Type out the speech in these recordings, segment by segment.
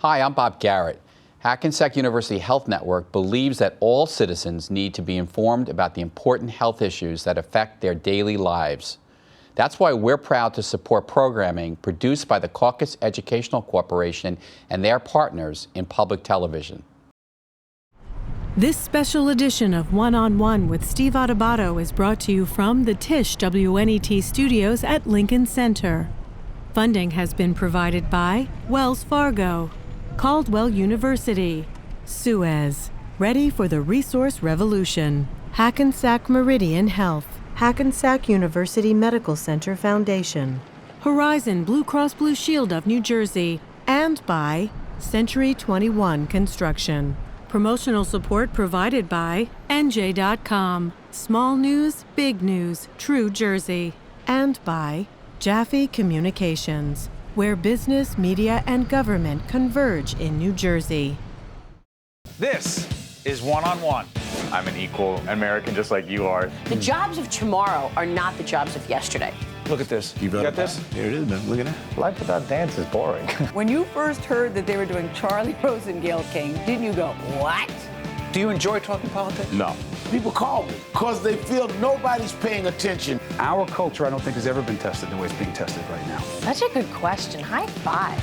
Hi, I'm Bob Garrett. Hackensack University Health Network believes that all citizens need to be informed about the important health issues that affect their daily lives. That's why we're proud to support programming produced by the Caucus Educational Corporation and their partners in public television. This special edition of One-on-One with Steve Adubato is brought to you from the Tisch WNET studios at Lincoln Center. Funding has been provided by Wells Fargo, Caldwell University, Suez, Ready for the Resource Revolution, Hackensack Meridian Health, Hackensack University Medical Center Foundation, Horizon Blue Cross Blue Shield of New Jersey, and by Century 21 Construction. Promotional support provided by NJ.com, Small News, Big News, True Jersey, and by Jaffe Communications, where business, media, and government converge in New Jersey. This is One-on-One. I'm an equal American just like you are. The jobs of tomorrow are not the jobs of yesterday. Look at this. You got this? Here it is, man. Look at that. Life without dance is boring. When you first heard that they were doing Charlie Rose and Gayle King, didn't you go, what? Do you enjoy talking politics? No. People call me because they feel nobody's paying attention. Our culture, I don't think, has ever been tested the way it's being tested right now. Such a good question. High five.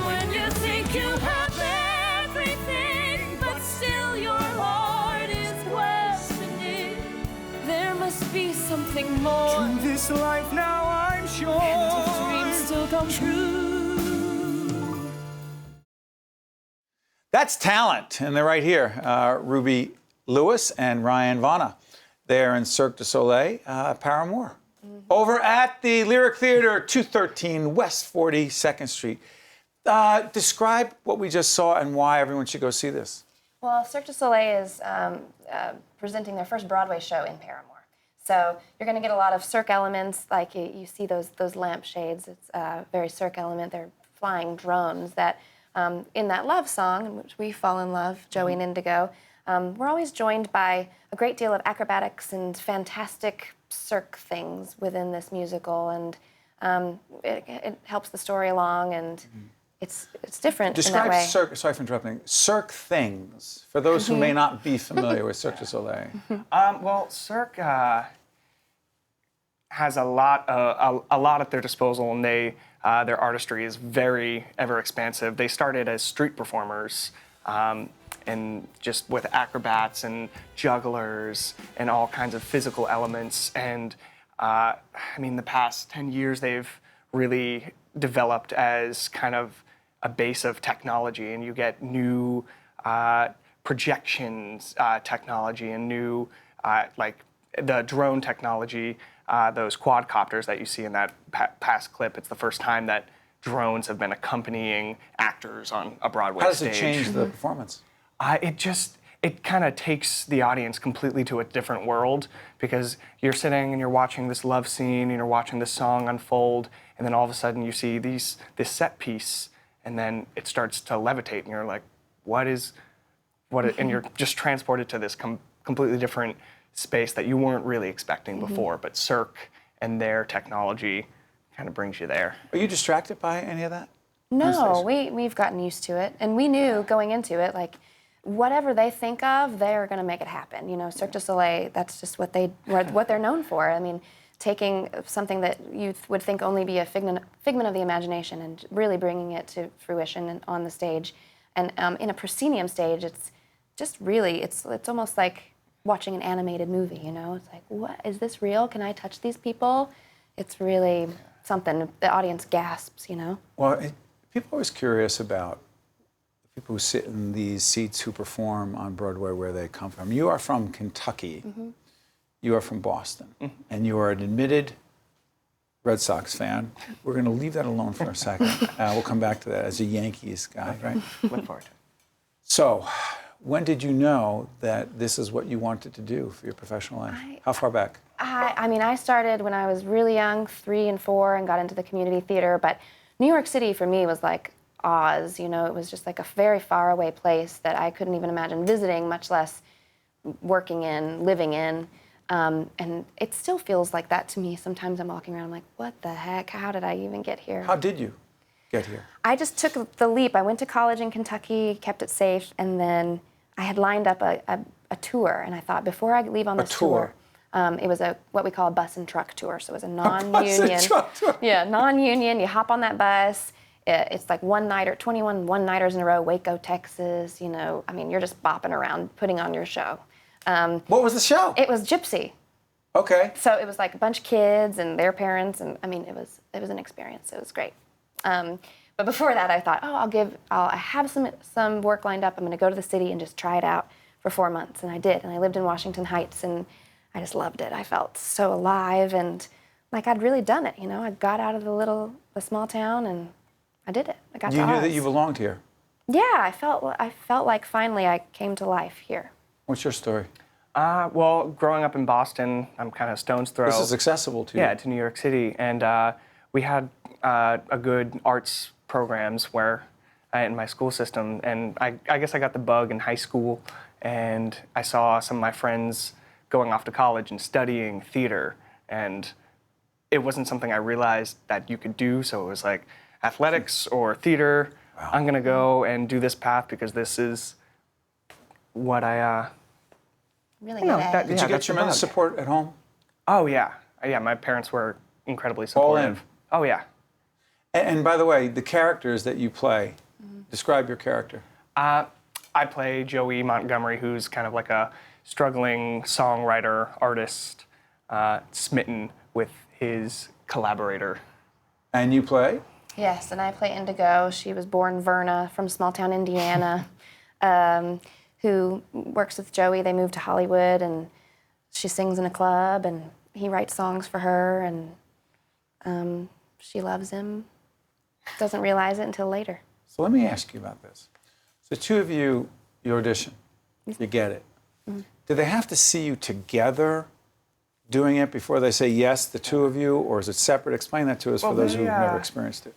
When you think you have everything, but still your heart is questioning, there must be something more. To this life now, I'm sure. And if dreams still come true. That's talent, and they're right here. Ruby Lewis and Ryan Vona. They're in Cirque du Soleil, Paramour. Over at the Lyric Theater, 213 West 42nd Street. Describe what we just saw and why everyone should go see this. Well, Cirque du Soleil is presenting their first Broadway show in Paramour. So you're going to get a lot of Cirque elements, like you see those lampshades. It's a very Cirque element. They're flying drones that, in that love song, in which we fall in love, Joey and Indigo, we're always joined by a great deal of acrobatics and fantastic Cirque things within this musical, and it helps the story along, and it's different in that way. Describe Cirque, sorry for interrupting, Cirque things, for those who may not be familiar with Cirque du Soleil. Well, Cirque has a lot at their disposal, and their artistry is very ever expansive. They started as street performers, and just with acrobats and jugglers and all kinds of physical elements. And I mean, the past 10 years, they've really developed as kind of a base of technology, and you get new projections technology and new, like the drone technology, those quadcopters that you see in that past clip. It's the first time that drones have been accompanying actors on a Broadway stage. How does it change the performance? It kind of takes the audience completely to a different world, because you're sitting and you're watching this love scene and you're watching this song unfold, and then all of a sudden you see this set piece, and then it starts to levitate, and you're like, and you're just transported to this completely different space that you weren't really expecting before. But Cirque and their technology kind of brings you there. Are you distracted by any of that? No, we've gotten used to it, and we knew going into it, like, whatever they think of, they're going to make it happen. You know, Cirque du Soleil, that's just what they're known for. I mean, taking something that you would think only be a figment of the imagination and really bringing it to fruition on the stage. And in a proscenium stage, it's just really, it's almost like watching an animated movie, you know? It's like, what, is this real? Can I touch these people? It's really something. The audience gasps, you know? Well, people are always curious about the people who sit in these seats who perform on Broadway, where they come from. You are from Kentucky. You are from Boston. And you are an admitted Red Sox fan. We're going to leave that alone for a second. We'll come back to that as a Yankees guy, right? Look forward to it. So, when did you know that this is what you wanted to do for your professional life? How far back? I mean, I started when I was really young, 3 and 4, and got into the community theater. But New York City for me was like Oz. You know, it was just like a very far away place that I couldn't even imagine visiting, much less working in, living in. And it still feels like that to me. Sometimes I'm walking around, I'm like, what the heck? How did I even get here? How did you get here? I just took the leap. I went to college in Kentucky, kept it safe, and then I had lined up a tour, and I thought before I leave on this tour, it was what we call a bus and truck tour. So it was a non-union. Yeah, non-union. You hop on that bus. It's like 21 one-nighters in a row, Waco, Texas. You know, I mean, you're just bopping around, putting on your show. What was the show? It was Gypsy. Okay. So it was like a bunch of kids and their parents, and I mean, it was an experience. It was great. But before that, I thought, I have some work lined up. I'm going to go to the city and just try it out for 4 months, and I did. And I lived in Washington Heights, and I just loved it. I felt so alive and like I'd really done it. You know, I got out of the small town, and I did it. I got to You knew Oz. that you belonged here. Yeah, I felt like finally I came to life here. What's your story? Well, growing up in Boston, I'm kind of stone's throw. This is accessible to you. Yeah, to New York City, and we had a good arts programs in my school system, and I guess I got the bug in high school, and I saw some of my friends going off to college and studying theater, and it wasn't something I realized that you could do, so it was like athletics or theater. Wow. I'm gonna go and do this path because this is what I really good at. Did you get tremendous support at home? Oh yeah, my parents were incredibly supportive. All in. Oh yeah. And by the way, the characters that you play, describe your character. I play Joey Montgomery, who's kind of like a struggling songwriter, artist, smitten with his collaborator. And you play? Yes, and I play Indigo. She was born Verna from small town Indiana, who works with Joey. They moved to Hollywood, and she sings in a club, and he writes songs for her, and she loves him. Doesn't realize it until later. So let me ask you about this. So two of you audition, you get it. Do they have to see you together doing it before they say yes, the two of you, or is it separate? Explain that to us for those who've never experienced it.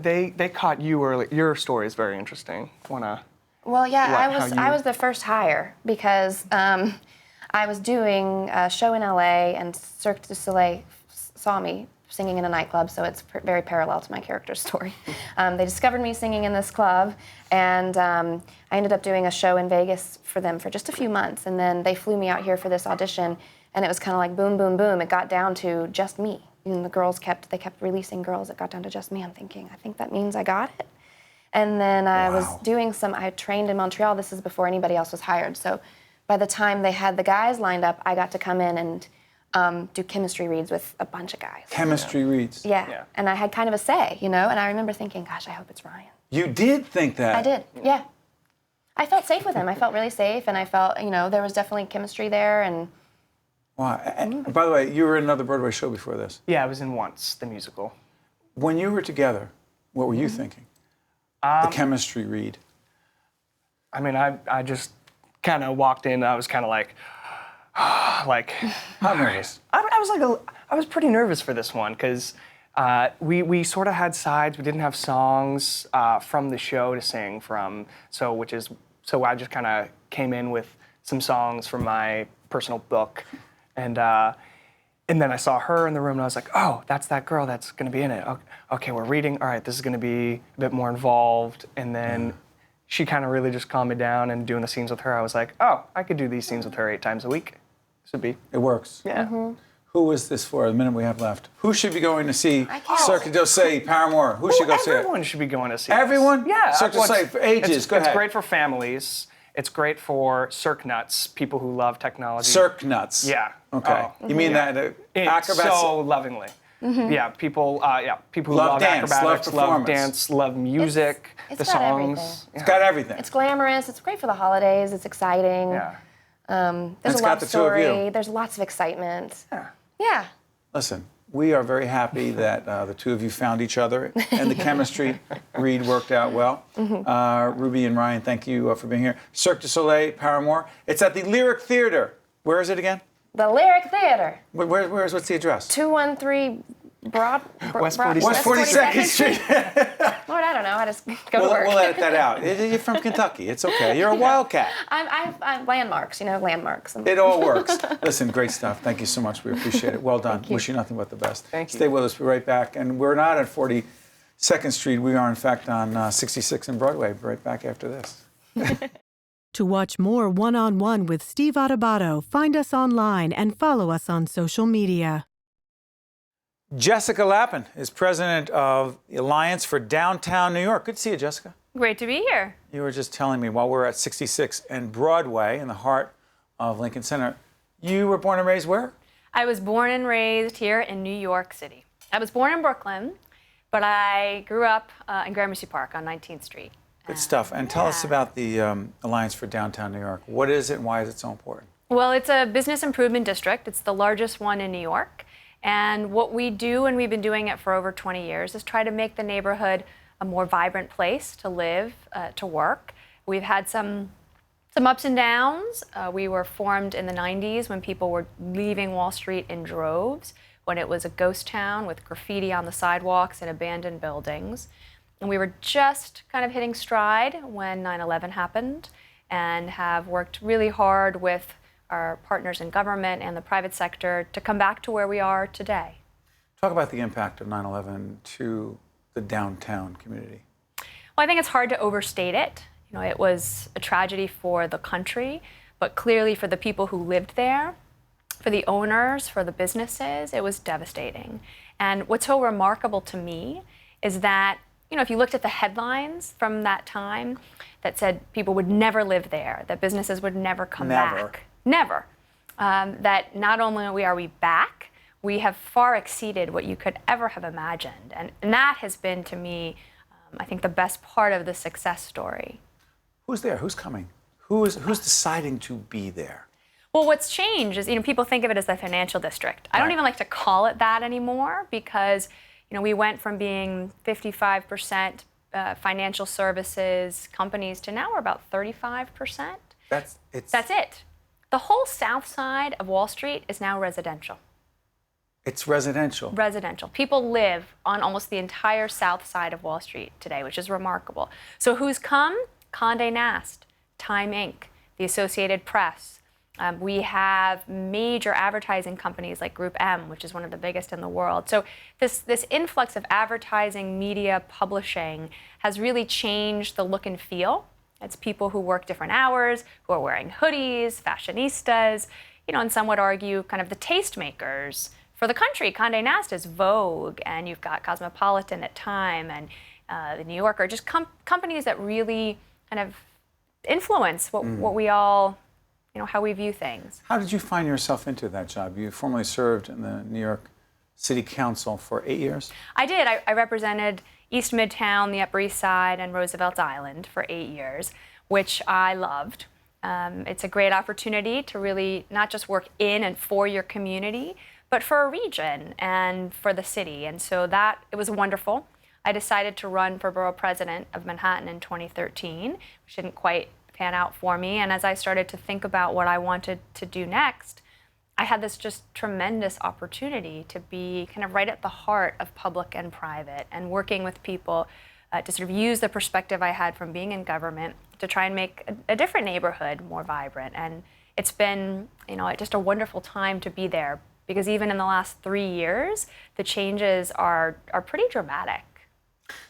They caught you early. Your story is very interesting. Well, yeah, I was the first hire because I was doing a show in LA, and Cirque du Soleil saw me singing in a nightclub, so it's very parallel to my character's story. They discovered me singing in this club, and I ended up doing a show in Vegas for them for just a few months, and then they flew me out here for this audition, and it was kind of like boom, boom, boom. It got down to just me. And the girls kept releasing girls. It got down to just me. I'm thinking, I think that means I got it. And then I was doing I trained in Montreal. This is before anybody else was hired. So by the time they had the guys lined up, I got to come in and do chemistry reads with a bunch of guys. Chemistry reads? Yeah. And I had kind of a say, and I remember thinking, gosh, I hope it's Ryan. You did think that? I did, yeah. I felt safe with him. I felt really safe, and I felt, there was definitely chemistry there, and... Wow. And by the way, you were in another Broadway show before this. Yeah, I was in Once, the musical. When you were together, what were you thinking? The chemistry read. I mean, I just kind of walked in. I was kind of like, How nervous? I was pretty nervous for this one because we sort of had sides. We didn't have songs from the show to sing from. So I just kind of came in with some songs from my personal book. And then I saw her in the room, and I was like, oh, that's that girl that's going to be in it. Okay, we're reading. All right, this is going to be a bit more involved. And then she kind of really just calmed me down, and doing the scenes with her, I was like, oh, I could do these scenes with her 8 times a week. This would be. It works. Yeah. Who is this for, the minute we have left? Who should be going to see Cirque du Soleil, Paramore? Who should go see it? Everyone should be going to see it. Everyone? Yeah. Cirque du Soleil for ages. Go ahead. It's great for families. It's great for Cirque nuts, people who love technology. Cirque nuts. Yeah. Okay. You mean that acrobats? So lovingly. Yeah, people who love dance, acrobatics, love love dance, love music, it's the got songs. everything. It's got everything. It's glamorous. It's great for the holidays. It's exciting. Yeah. There's It's a got love the two of story. you. There's lots of excitement. Yeah. Yeah. Listen, we are very happy that the two of you found each other and the chemistry read worked out well. Ruby and Ryan, thank you for being here. Cirque du Soleil, Paramore. It's at the Lyric Theater. Where is it again? The Lyric Theater. What's the address? 213 West 42nd Street. Lord, I don't know. I just go to We'll, work. we'll edit that out. You're from Kentucky. It's okay. You're a wildcat. I'm landmarks, landmarks. It all works. Listen, great stuff. Thank you so much. We appreciate it. Well done. Wish you nothing but the best. Thank you. Stay with us. We'll be right back. And we're not at 42nd Street. We are, in fact, on 66 and Broadway. Be right back after this. To watch more One-on-One with Steve Adubato, find us online and follow us on social media. Jessica Lappin is president of the Alliance for Downtown New York. Good to see you, Jessica. Great to be here. You were just telling me while we're at 66 and Broadway in the heart of Lincoln Center, you were born and raised where? I was born and raised here in New York City. I was born in Brooklyn, but I grew up in Gramercy Park on 19th Street. Good stuff. And tell us about the Alliance for Downtown New York. What is it and why is it so important? Well, it's a business improvement district. It's the largest one in New York. And what we do, and we've been doing it for over 20 years, is try to make the neighborhood a more vibrant place to live, to work. We've had some ups and downs. We were formed in the 90s when people were leaving Wall Street in droves, when it was a ghost town with graffiti on the sidewalks and abandoned buildings. And we were just kind of hitting stride when 9/11 happened, and have worked really hard with our partners in government and the private sector to come back to where we are today. Talk about the impact of 9/11 to the downtown community. Well, I think it's hard to overstate it. It was a tragedy for the country, but clearly for the people who lived there, for the owners, for the businesses, it was devastating. And what's so remarkable to me is that if you looked at the headlines from that time that said people would never live there, that businesses would never come back. Never. That not only are we back, we have far exceeded what you could ever have imagined. And that has been, to me, I think the best part of the success story. Who's there? Who's coming? Who's deciding to be there? Well, what's changed is, people think of it as the financial district. I don't even like to call it that anymore because we went from being 55% financial services companies to now we're about 35%. That's it. The whole south side of Wall Street is now residential. It's residential. Residential. People live on almost the entire south side of Wall Street today, which is remarkable. So who's come? Condé Nast, Time Inc., the Associated Press. We have major advertising companies like Group M, which is one of the biggest in the world. So this influx of advertising, media, publishing has really changed the look and feel. It's people who work different hours, who are wearing hoodies, fashionistas, and some would argue kind of the tastemakers for the country. Condé Nast is Vogue, and you've got Cosmopolitan at Time, and the New Yorker, just companies that really kind of influence what we all, how we view things. How did you find yourself into that job? You formerly served in the New York City Council for 8 years? I did. I represented East Midtown, the Upper East Side, and Roosevelt Island for 8 years, which I loved. It's a great opportunity to really not just work in and for your community, but for a region and for the city. And so it was wonderful. I decided to run for borough president of Manhattan in 2013, which didn't quite pan out for me. And as I started to think about what I wanted to do next, I had this just tremendous opportunity to be kind of right at the heart of public and private and working with people to sort of use the perspective I had from being in government to try and make a different neighborhood more vibrant. And it's been, just a wonderful time to be there because even in the last 3 years, the changes are pretty dramatic.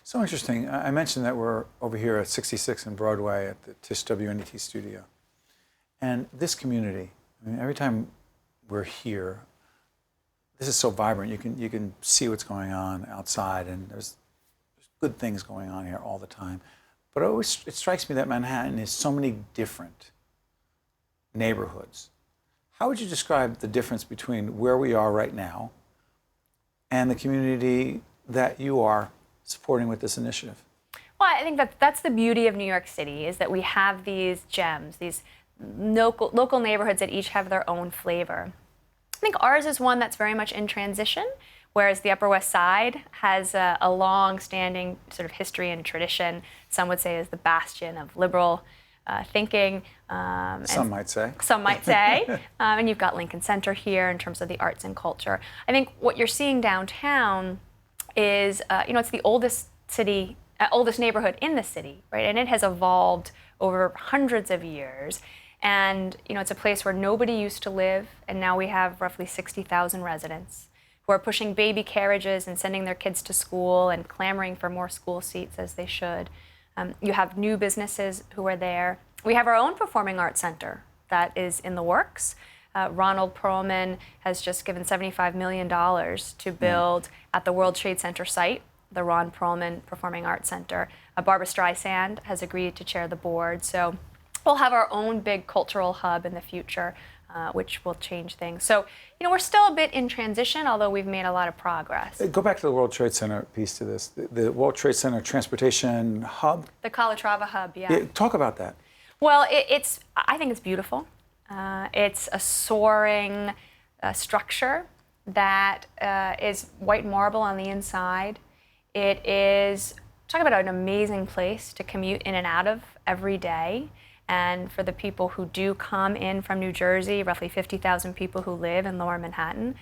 So interesting. I mentioned that we're over here at 66 and Broadway at the Tisch WNET studio. And this community, every time we're here, this is so vibrant. You can see what's going on outside, and there's good things going on here all the time. But it strikes me that Manhattan is so many different neighborhoods. How would you describe the difference between where we are right now and the community that you are supporting with this initiative? Well, I think that's the beauty of New York City, is that we have these gems, these local neighborhoods that each have their own flavor. I think ours is one that's very much in transition, whereas the Upper West Side has a long-standing sort of history and tradition. Some would say is the bastion of liberal thinking. Some might say. Some might say. And you've got Lincoln Center here in terms of the arts and culture. I think what you're seeing downtown is, it's the oldest city oldest neighborhood in the city, right? And it has evolved over hundreds of years. And it's a place where nobody used to live, and now we have roughly 60,000 residents who are pushing baby carriages and sending their kids to school and clamoring for more school seats, as they should. You have new businesses who are there. We have our own performing arts center that is in the works. Ronald Perlman has just given $75 million to build at the World Trade Center site, the Ron Perlman Performing Arts Center. Barbara Streisand has agreed to chair the board. So we'll have our own big cultural hub in the future, which will change things. So, we're still a bit in transition, although we've made a lot of progress. Go back to the World Trade Center piece to this. The World Trade Center Transportation Hub. The Calatrava Hub, yeah. Talk about that. Well, I think it's beautiful. It's a soaring structure that is white marble on the inside. It is, talk about an amazing place to commute in and out of every day. And for the people who do come in from New Jersey, roughly 50,000 people who live in Lower Manhattan,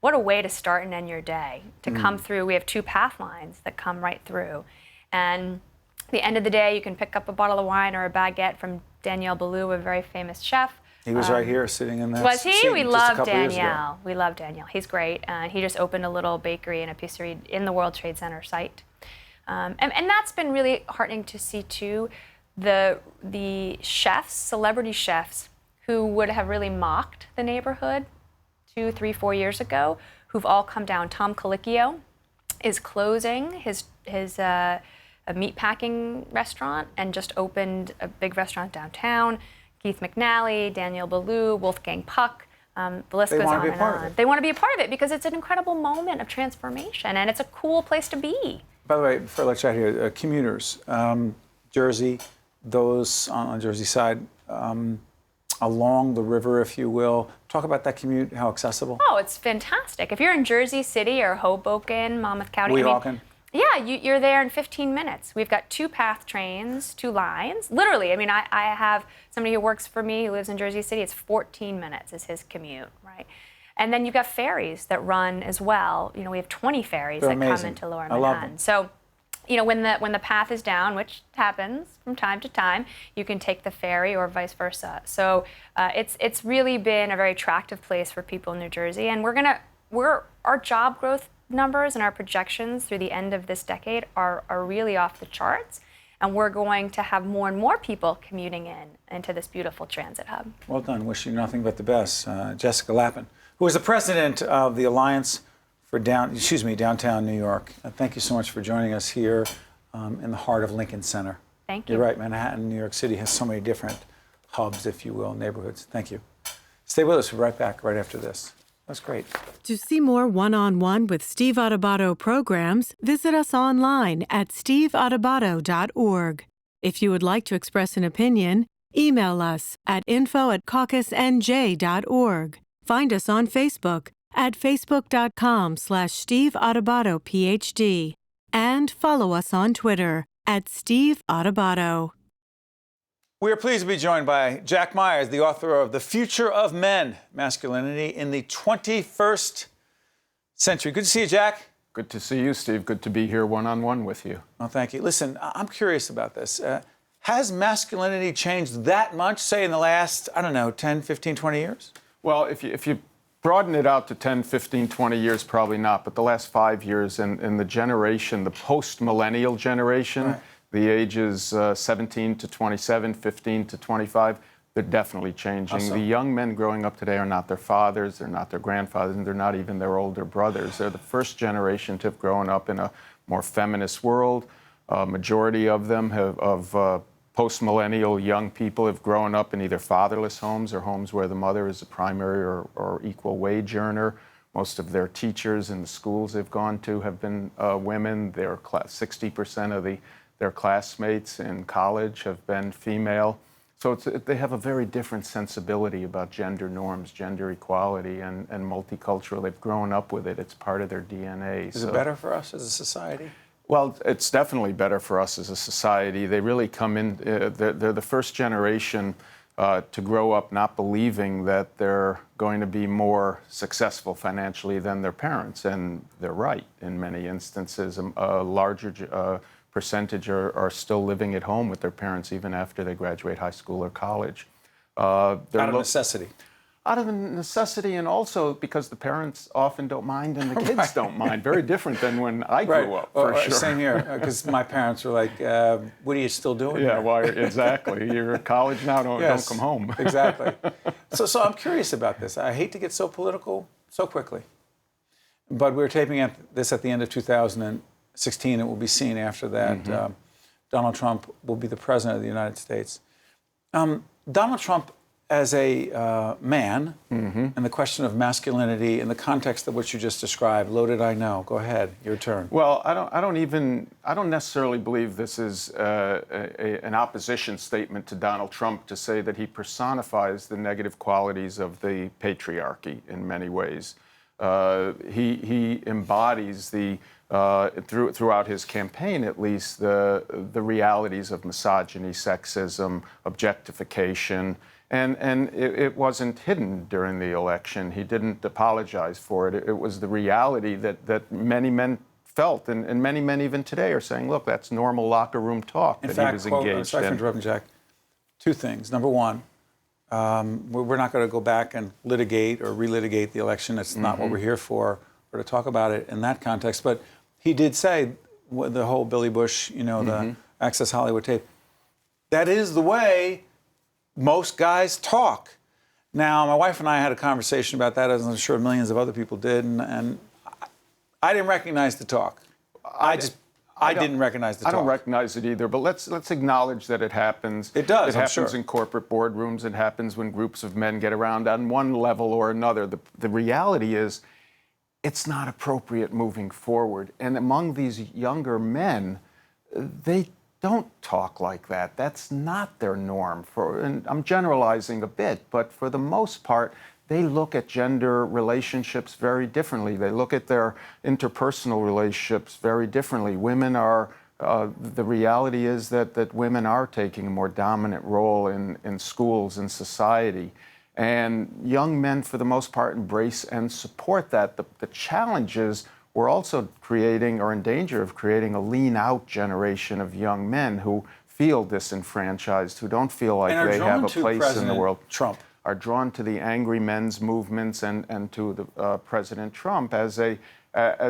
what a way to start and end your day. To come through, we have 2 path lines that come right through. And at the end of the day, you can pick up a bottle of wine or a baguette from Daniel Boulou, a very famous chef. He was right here sitting in that Was he? seat We just love a couple years ago. Daniel. We love Daniel. He's great. He just opened a little bakery and a pizzeria in the World Trade Center site. And that's been really heartening to see, too. The chefs, celebrity chefs, who would have really mocked the neighborhood 2, 3, 4 years ago, who've all come down. Tom Colicchio is closing his a meatpacking restaurant and just opened a big restaurant downtown. Keith McNally, Daniel Boulou, Wolfgang Puck, the list goes on and on. They want to be a part of it because it's an incredible moment of transformation, and it's a cool place to be. By the way, before I let you out here, commuters, Jersey, those on the Jersey side, along the river, if you will. Talk about that commute, how accessible. Oh, it's fantastic. If you're in Jersey City or Hoboken, Monmouth County, Weehawken. Yeah, you're there in 15 minutes. We've got 2 path trains, 2 lines. Literally, I have somebody who works for me who lives in Jersey City. It's 14 minutes is his commute, right? And then you've got ferries that run as well. We have 20 ferries that come into Lower Manhattan. I love them. So, when the path is down, which happens from time to time, you can take the ferry or vice versa. So it's really been a very attractive place for people in New Jersey, and our job growth numbers and our projections through the end of this decade are really off the charts, and we're going to have more and more people commuting into this beautiful transit hub. Well done. Wish you nothing but the best. Jessica Lappin, who is the president of the Alliance for Downtown New York. Thank you so much for joining us here in the heart of Lincoln Center. Thank you. You're right, Manhattan, New York City has so many different hubs, if you will, neighborhoods. Thank you. Stay with us. We'll be right back right after this. That's great. To see more one-on-one with Steve Adubato programs, visit us online at steveadubato.org. If you would like to express an opinion, email us at info@caucusnj.org. Find us on Facebook at facebook.com/Steve Adubato PhD, and follow us on Twitter at Steve Adubato. We are pleased to be joined by Jack Myers, the author of The Future of Men, Masculinity in the 21st Century. Good to see you, Jack. Good to see you, Steve. Good to be here one-on-one with you. Oh, thank you. Listen, I'm curious about this. Has masculinity changed that much, say, in the last, 10, 15, 20 years? Well, if you broaden it out to 10, 15, 20 years, probably not. But the last 5 years in the generation, the post-millennial generation, right. The ages 17 to 27, 15 to 25, they're definitely changing. Awesome. The young men growing up today are not their fathers, they're not their grandfathers, and they're not even their older brothers. They're the first generation to have grown up in a more feminist world. Majority of them post-millennial young people have grown up in either fatherless homes or homes where the mother is a primary or equal wage earner. Most of their teachers in the schools they've gone to have been women. 60% of their classmates in college have been female. So they have a very different sensibility about gender norms, gender equality, and multicultural. They've grown up with it. It's part of their DNA. Is it better for us as a society? Well, it's definitely better for us as a society. They really come in, they're the first generation to grow up not believing that they're going to be more successful financially than their parents. And they're right in many instances. A larger percentage are still living at home with their parents even after they graduate high school or college. Out of necessity. Out of necessity, and also because the parents often don't mind and the kids don't mind. Very different than when I grew up, for sure. Same here, because my parents were like, what are you still doing Yeah, here? well, exactly. You're at college now, don't come home. Exactly. So I'm curious about this. I hate to get so political so quickly, but we're taping this at the end of 2016. It will be seen after that. Donald Trump will be the president of the United States. Donald Trump, as a man, and the question of masculinity in the context of what you just described, loaded I know. Go ahead, your turn. Well, I don't necessarily believe this is an opposition statement to Donald Trump to say that he personifies the negative qualities of the patriarchy in many ways. He embodies throughout his campaign, at least, the realities of misogyny, sexism, objectification. And it wasn't hidden during the election. He didn't apologize for it. It was the reality that many men felt, and many men even today are saying, look, that's normal locker room talk that he was engaged in. Sorry for interrupting, Jack. Two things. Number one, we're not going to go back and litigate or relitigate the election. That's not what we're here for, or to talk about it in that context. But he did say the whole Billy Bush, the Access Hollywood tape. That is the way most guys talk. Now, my wife and I had a conversation about that, as I'm sure millions of other people did, and I didn't recognize the talk. I didn't recognize the talk. I don't recognize it either, but let's acknowledge that it happens. It does, It happens in corporate boardrooms. It happens when groups of men get around on one level or another. The reality is, it's not appropriate moving forward. And among these younger men, they don't talk like that. That's not their norm. And I'm generalizing a bit, but for the most part, they look at gender relationships very differently. They look at their interpersonal relationships very differently. Women are, the reality is that women are taking a more dominant role in schools and society. And young men, for the most part, embrace and support that. The challenge is we're also creating, or in danger of creating, a lean-out generation of young men who feel disenfranchised, who don't feel like they have a place in the world. Trump are drawn to the angry men's movements and to the President Trump as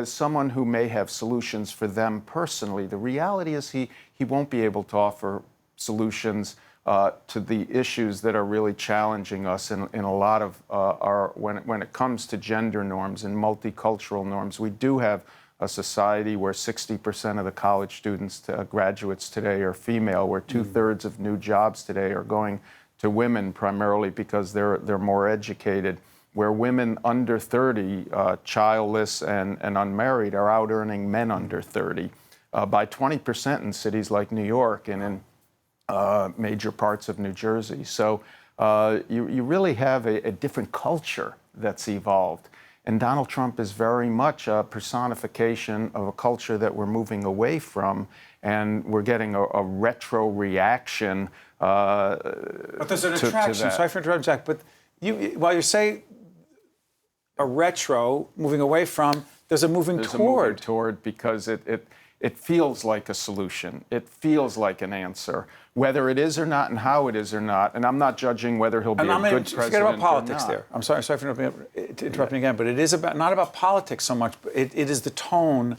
someone who may have solutions for them personally. The reality is he won't be able to offer solutions to the issues that are really challenging us in a lot of when it comes to gender norms and multicultural norms. We do have a society where 60% of the college students, graduates today are female, where 2/3 of new jobs today are going to women primarily because they're more educated, where women under 30, childless and unmarried, are out earning men under 30 by 20% in cities like New York and in major parts of New Jersey. So you really have a different culture that's evolved. And Donald Trump is very much a personification of a culture that we're moving away from, and we're getting a retro reaction. But there's an attraction. Sorry for interrupting, Jack, but while you say a retro, moving away from, there's a moving toward because it feels like a solution. It feels like an answer. Whether it is or not and how it is or not, and I'm not judging whether he'll be a good president forget about politics there. I'm sorry for interrupting again, but it is not about politics so much. But it is the tone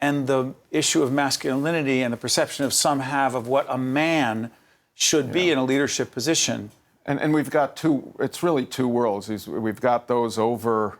and the issue of masculinity and the perception of some have of what a man should be in a leadership position. And we've got it's really two worlds. We've got those over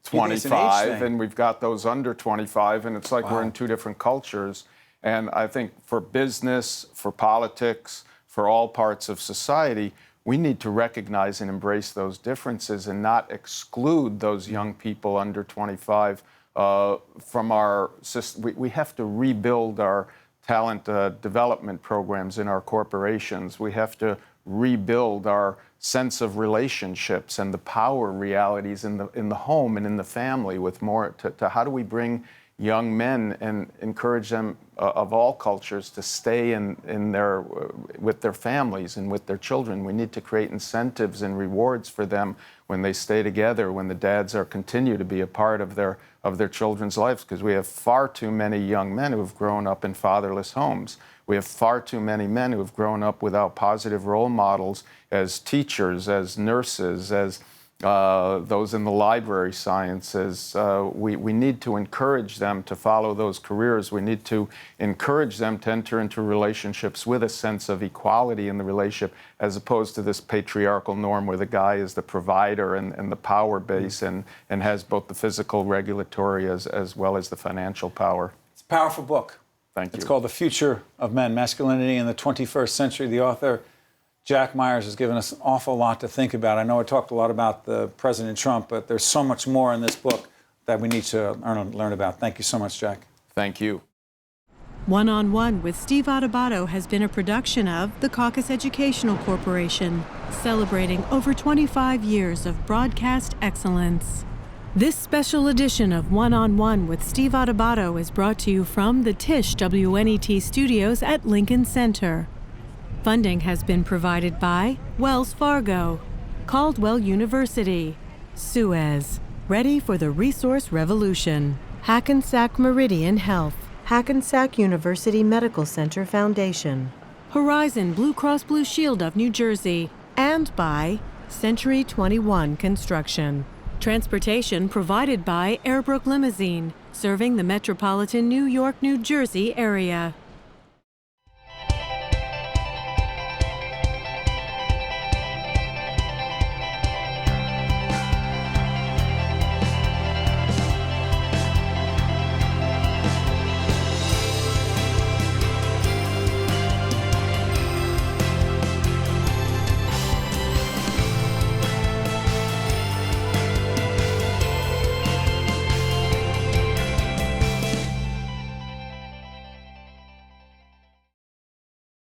25, and we've got those under 25, and it's like we're in two different cultures. And I think for business, for politics, for all parts of society, we need to recognize and embrace those differences and not exclude those young people under 25 from our system. We have to rebuild our talent development programs in our corporations. We have to rebuild our sense of relationships and the power realities in the home and in the family with more to how do we bring young men and encourage them of all cultures to stay with their families and with their children. We need to create incentives and rewards for them when they stay together, when the dads continue to be a part of of their children's lives, because we have far too many young men who have grown up in fatherless homes. We have far too many men who have grown up without positive role models as teachers, as nurses, as those in the library sciences. We need to encourage them to follow those careers. We need to encourage them to enter into relationships with a sense of equality in the relationship, as opposed to this patriarchal norm where the guy is the provider and the power base and has both the physical, regulatory, as well as the financial power. It's a powerful book. Thank you. It's called The Future of Men, Masculinity in the 21st Century. The author, Jack Myers, has given us an awful lot to think about. I know I talked a lot about President Trump, but there's so much more in this book that we need to learn about. Thank you so much, Jack. Thank you. One on One with Steve Adubato has been a production of the Caucus Educational Corporation, celebrating over 25 years of broadcast excellence. This special edition of One on One with Steve Adubato is brought to you from the Tisch WNET studios at Lincoln Center. Funding has been provided by Wells Fargo, Caldwell University, Suez, Ready for the Resource Revolution, Hackensack Meridian Health, Hackensack University Medical Center Foundation, Horizon Blue Cross Blue Shield of New Jersey, and by Century 21 Construction. Transportation provided by Airbrook Limousine, serving the metropolitan New York, New Jersey area.